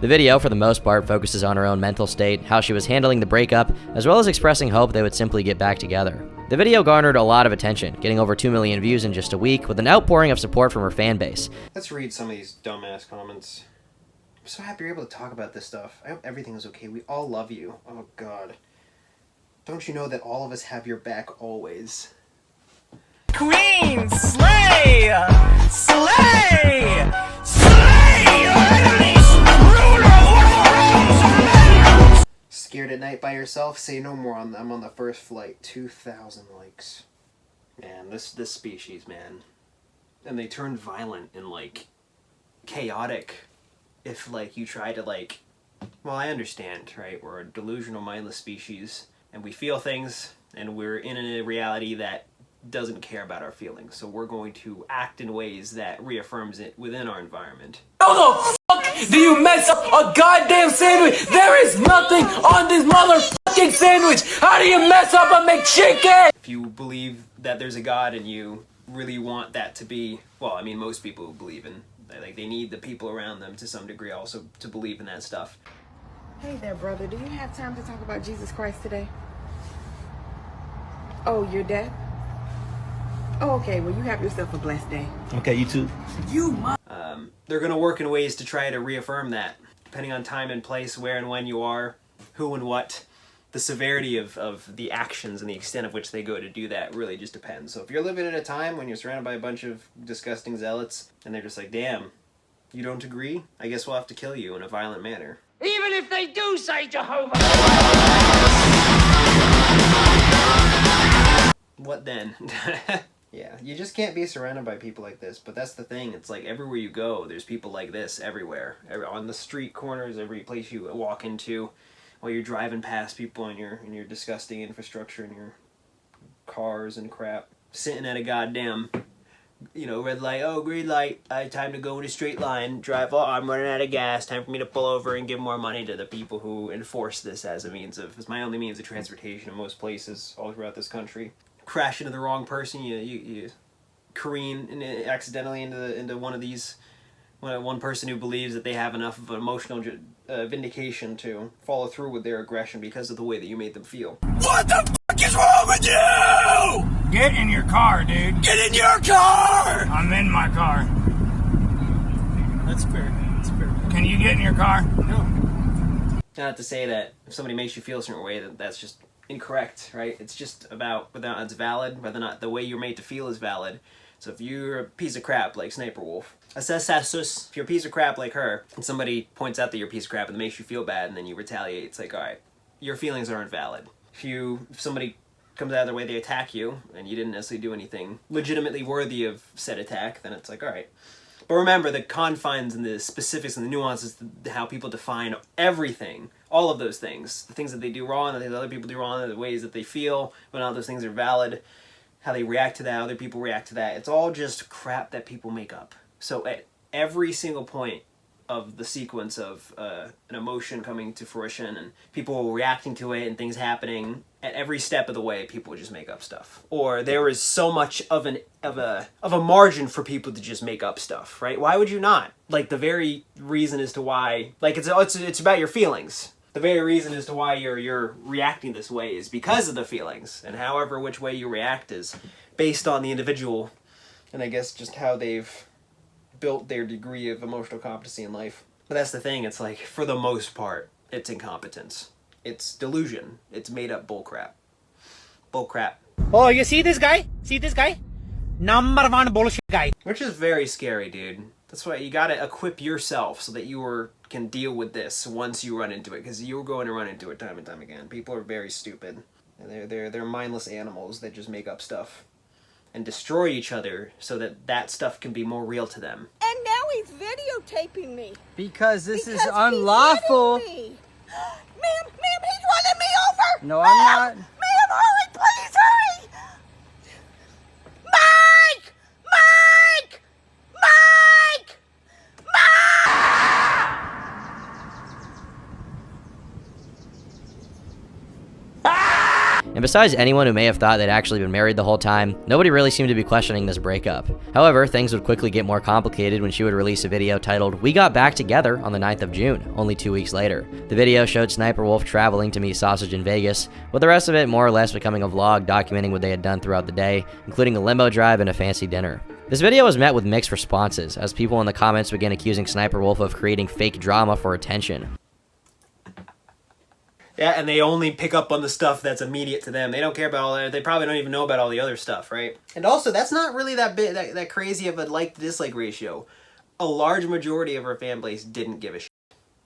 The video, for the most part, focuses on her own mental state, how she was handling the breakup, as well as expressing hope they would simply get back together. The video garnered a lot of attention, getting over 2 million views in just a week, with an outpouring of support from her fan base. Let's read some of these dumbass comments. I'm so happy you're able to talk about this stuff. I hope everything is okay. We all love you. Oh, God. Don't you know that all of us have your back always? Queen, slay! Slay! Slay your enemies! Scared at night by yourself? Say no more. I'm on the first flight. 2,000 likes. Man, this species, man. And they turn violent and, like, chaotic if, like, you try to, like... Well, I understand, right? We're a delusional, mindless species, and we feel things, and we're in a reality that doesn't care about our feelings. So we're going to act in ways that reaffirms it within our environment. How the fuck do you mess up a goddamn sandwich? There is nothing on this motherfucking sandwich! How do you mess up a McChicken? If you believe that there's a God and you really want that to be... Well, I mean, most people who believe in... Like, they need the people around them to some degree also to believe in that stuff. Hey there, brother. Do you have time to talk about Jesus Christ today? Oh, you're dead? Oh, okay. Well, you have yourself a blessed day. Okay, you too. They're going to work in ways to try to reaffirm that, depending on time and place, where and when you are, who and what. The severity of the actions and the extent of which they go to do that really just depends. So if you're living in a time when you're surrounded by a bunch of disgusting zealots, and they're just like, damn, you don't agree? I guess we'll have to kill you in a violent manner. Even if they do say Jehovah! What then? Yeah, you just can't be surrounded by people like this, but that's the thing. It's like everywhere you go, there's people like this everywhere. On the street corners, every place you walk into, while you're driving past people in your disgusting infrastructure and your cars and crap. Sitting at a goddamn, red light. Oh, green light. Time to go in a straight line. Drive. Oh, I'm running out of gas. Time for me to pull over and give more money to the people who enforce this as my only means of transportation in most places all throughout this country. Crash into the wrong person, you careen accidentally into one of these, one person who believes that they have enough of an emotional vindication to follow through with their aggression because of the way that you made them feel. What the fuck is wrong with you? Get in your car, dude. Get in your car! I'm in my car. That's fair. That's fair. Can you get in your car? No. Not to say that if somebody makes you feel a certain way, that's just incorrect, right? It's just about whether or not it's valid, whether or not the way you're made to feel is valid. So if you're a piece of crap like SSSniperWolf, if you're a piece of crap like her, and somebody points out that you're a piece of crap and makes you feel bad, and then you retaliate, it's like, alright, your feelings aren't valid. If somebody comes out of their way, they attack you, and you didn't necessarily do anything legitimately worthy of said attack, then it's like, alright. But remember, the confines and the specifics and the nuances, how people define everything, all of those things, the things that they do wrong, the things that other people do wrong, the ways that they feel, whether or not those things are valid, how they react to that, other people react to that. It's all just crap that people make up. So at every single point of the sequence of an emotion coming to fruition and people reacting to it and things happening, at every step of the way, people just make up stuff. Or there is so much of a margin for people to just make up stuff, right? Why would you not? Like, the very reason as to why, like, it's about your feelings. The very reason as to why you're reacting this way is because of the feelings, and however which way you react is based on the individual, and I guess just how they've built their degree of emotional competency in life. But that's the thing, it's like, for the most part, it's incompetence. It's delusion. It's made up bullcrap. Bullcrap. Oh, you see this guy? See this guy? Number one bullshit guy. Which is very scary, dude. That's why you gotta equip yourself so that you can deal with this once you run into it, because you're going to run into it time and time again. People are very stupid. And they're mindless animals that just make up stuff and destroy each other so that stuff can be more real to them. And now he's videotaping me. Because this is unlawful. Ma'am, he's running me over. No, I'm not. Ma'am, hurry, please hurry. Mike! Mike! Mike! Mike! And besides anyone who may have thought they'd actually been married the whole time, nobody really seemed to be questioning this breakup. However, things would quickly get more complicated when she would release a video titled "We Got Back Together" on the 9th of June, only 2 weeks later. The video showed SSSniperWolf traveling to meet Sausage in Vegas, with the rest of it more or less becoming a vlog documenting what they had done throughout the day, including a limo drive and a fancy dinner. This video was met with mixed responses, as people in the comments began accusing SSSniperWolf of creating fake drama for attention. Yeah, and they only pick up on the stuff that's immediate to them. They don't care about all that. They probably don't even know about all the other stuff, right? And also, that's not really that crazy of a like-to-dislike ratio. A large majority of our fan base didn't give a shit.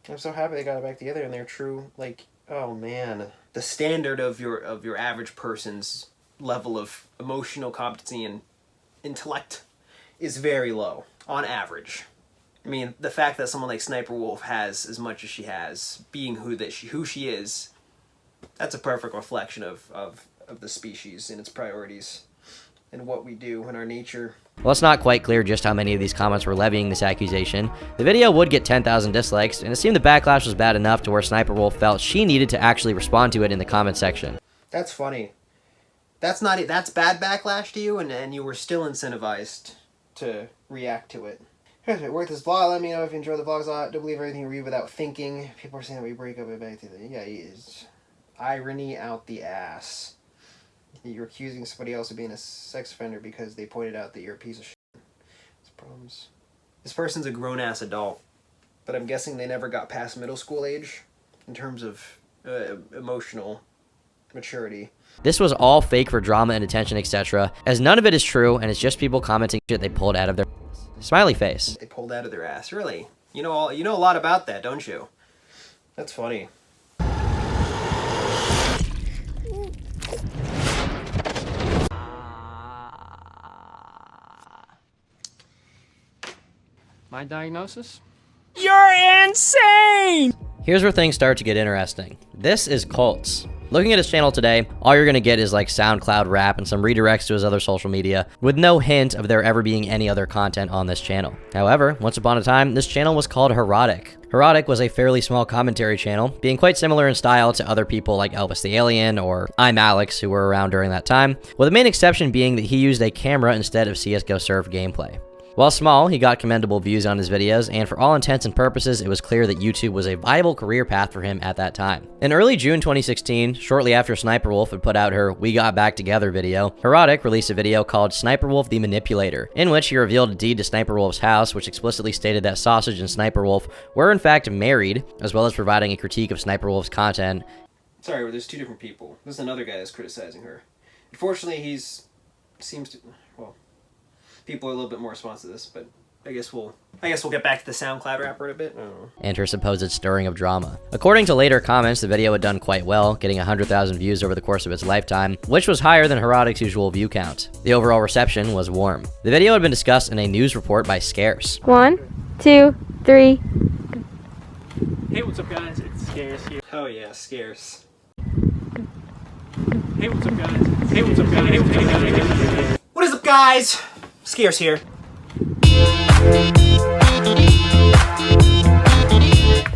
I'm so happy they got it back together and they're true. Like, oh man, the standard of your average person's level of emotional competency and intellect is very low on average. I mean, the fact that someone like SSSniperWolf has as much as she has, being who she is, that's a perfect reflection of the species and its priorities and what we do in our nature. While it's not quite clear just how many of these comments were levying this accusation, the video would get 10,000 dislikes, and it seemed the backlash was bad enough to where SSSniperWolf felt she needed to actually respond to it in the comment section. That's funny. That's bad backlash to you, and you were still incentivized to react to it. Worth this vlog. Let me know if you enjoy the vlogs a lot. Don't believe everything you read without thinking. People are saying that we break up and back to the... Yeah, he is. Irony out the ass. You're accusing somebody else of being a sex offender because they pointed out that you're a piece of shit. It's problems. This person's a grown-ass adult, but I'm guessing they never got past middle school age in terms of emotional maturity. This was all fake for drama and attention, etc., as none of it is true, and it's just people commenting shit they pulled out of their... Smiley face. They pulled out of their ass. Really? You know a lot about that, don't you? That's funny. My diagnosis? You're insane! Here's where things start to get interesting. This is Cults. Looking at his channel today, all you're gonna get is like SoundCloud rap and some redirects to his other social media, with no hint of there ever being any other content on this channel. However, once upon a time, this channel was called Herotic. Herotic was a fairly small commentary channel, being quite similar in style to other people like Elvis the Alien or I'm Alex, who were around during that time, with the main exception being that he used a camera instead of CSGO Surf gameplay. While small, he got commendable views on his videos, and for all intents and purposes, it was clear that YouTube was a viable career path for him at that time. In early June 2016, shortly after SSSniperWolf had put out her "We Got Back Together" video, Herotic released a video called "SSSniperWolf the Manipulator," in which he revealed a deed to SSSniperWolf's house, which explicitly stated that Sausage and SSSniperWolf were in fact married, as well as providing a critique of SSSniperWolf's content. Sorry, there's two different people. There's another guy that's criticizing her. Unfortunately, well, people are a little bit more responsive to this, but I guess we'll get back to the SoundCloud rapper in a bit. I don't know. And her supposed stirring of drama. According to later comments, the video had done quite well, getting 100,000 views over the course of its lifetime, which was higher than Herotic's usual view count. The overall reception was warm. The video had been discussed in a news report by Scarce. 1, 2, 3. Hey, what's up, guys? It's Scarce here. Oh yeah, Scarce. Hey, what's up, guys? Hey, what's up, guys? Hey, what's up, guys? What is up, guys? Scarce here.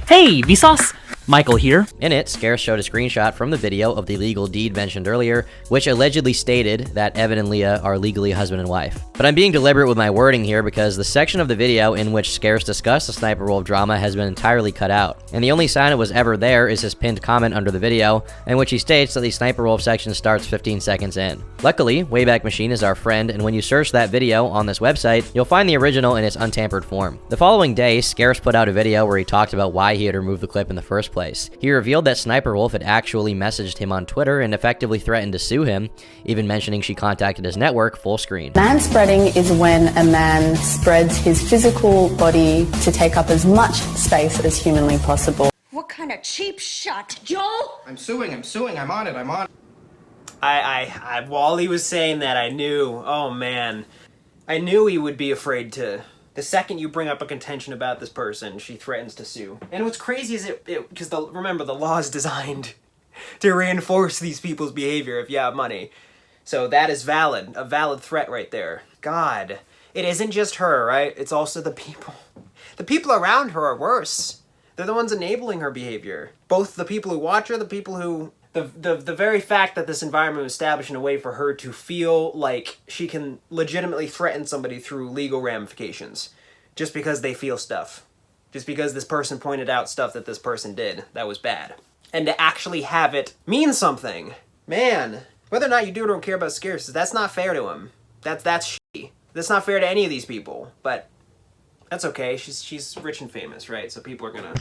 Hey, Vsauce! Michael here. In it, Scarce showed a screenshot from the video of the legal deed mentioned earlier, which allegedly stated that Evan and Leah are legally husband and wife. But I'm being deliberate with my wording here because the section of the video in which Scarce discussed the SSSniperWolf drama has been entirely cut out, and the only sign it was ever there is his pinned comment under the video, in which he states that the SSSniperWolf section starts 15 seconds in. Luckily, Wayback Machine is our friend, and when you search that video on this website, you'll find the original in its untampered form. The following day, Scarce put out a video where he talked about why he had removed the clip in the first place. He revealed that SSSniperWolf had actually messaged him on Twitter and effectively threatened to sue him, even mentioning she contacted his network full screen. Manspreading is when a man spreads his physical body to take up as much space as humanly possible. What kind of cheap shot, Joel? I'm suing, I'm on it. While he was saying that, I knew, oh man, I knew he would be afraid to. The second you bring up a contention about this person, she threatens to sue. And what's crazy is because remember, the law is designed to reinforce these people's behavior if you have money. So that is valid, a valid threat right there. God, it isn't just her, right? It's also the people. The people around her are worse. They're the ones enabling her behavior. Both the people who watch her, the the very fact that this environment was established in a way for her to feel like she can legitimately threaten somebody through legal ramifications just because they feel stuff. Just because this person pointed out stuff that this person did that was bad. And to actually have it mean something. Man, whether or not you do or don't care about scarcity, that's not fair to him. That's shitty. That's not fair to any of these people. But that's okay. She's rich and famous, right? So people are gonna...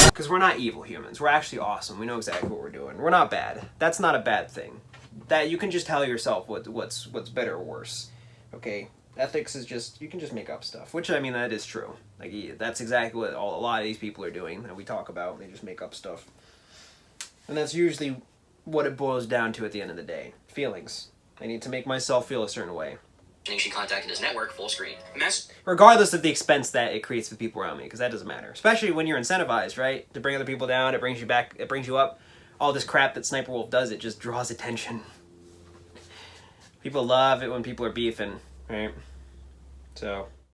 Because we're not evil humans. We're actually awesome. We know exactly what we're doing. We're not bad. That's not a bad thing. That you can just tell yourself what's better or worse. Okay? Ethics is just, you can just make up stuff. Which, I mean, that is true. Like, that's exactly what a lot of these people are doing that we talk about. They just make up stuff. And that's usually what it boils down to at the end of the day. Feelings. I need to make myself feel a certain way. She contacted his network full screen. Regardless of the expense that it creates for people around me, because that doesn't matter. Especially when you're incentivized, right? To bring other people down, it brings you back, it brings you up. All this crap that SSSniperWolf does, it just draws attention. People love it when people are beefing, right? So...